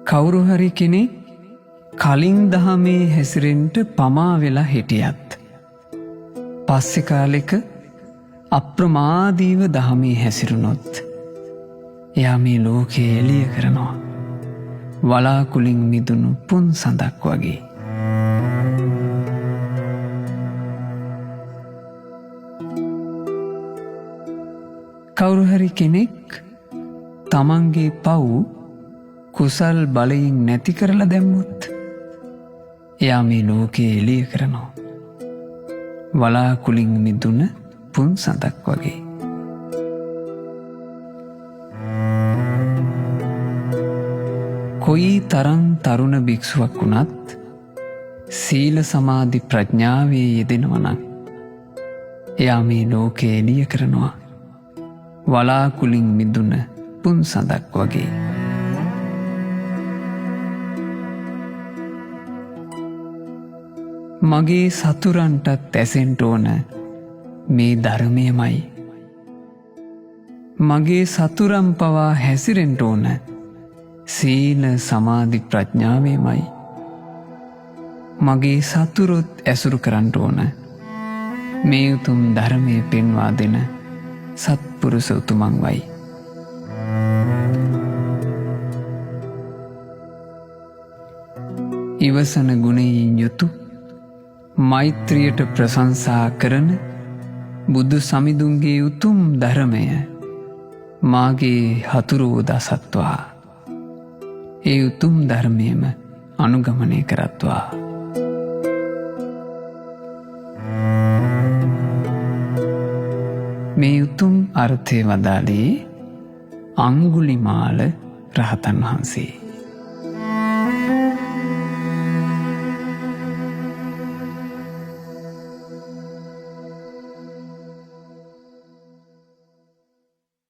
කවුරු හරි කෙනෙක් කලින් දහමේ හැසිරෙන්ට පමා වෙලා හිටියත් පස්සෙ කාලෙක අප්‍රමාදීව දහමේ හැසිරුණොත් එයා මේ ලෝකේ එළිය කරනවා වලාකුලින් මිදුණු පුන් සඳක් වගේ. කවුරු හරි කෙනෙක් තමන්ගේ පව් කුසල් බලයෙන් නැති කරලා දැම්මොත් එයා මේ ලෝකේ එළිය කරනවා වලාකුලින් මිදුණ පුන් සඳක් වගේ. කොයි තරම් තරුණ භික්ෂුවක් වුණත් සීල සමාධි ප්‍රඥාවේ යෙදෙනවා නම් එයා මේ ලෝකේ එළිය කරනවා වලාකුලින් මිදුණ පුන් සඳක් වගේ. මගේ සතුරන්ටත් ඇසෙන්ට ඕන මේ ධර්මයමයි. මගේ සතුරන් පවා හැසිරෙන්ට ඕන සීල සමාධි ප්‍රඥාවේමයි. මගේ සතුරොත් ඇසුරු කරන්ට ඕන මේ උතුම් ධර්මය පෙන්වා දෙන සත්පුරුෂ උතුමන් වයි. ඉවසන ගුණයෙන් යුතු මෛත්‍රියට ප්‍රශංසා කරන බුදු සමිඳුන්ගේ උතුම් ධර්මය මාගේ හතුරෝ දසත්වා ඒ උතුම් ධර්මයම අනුගමනය කරත්වා. මේ උතුම් අර්ථය වදාළේ අංගුලිමාල රහතන් වහන්සේ.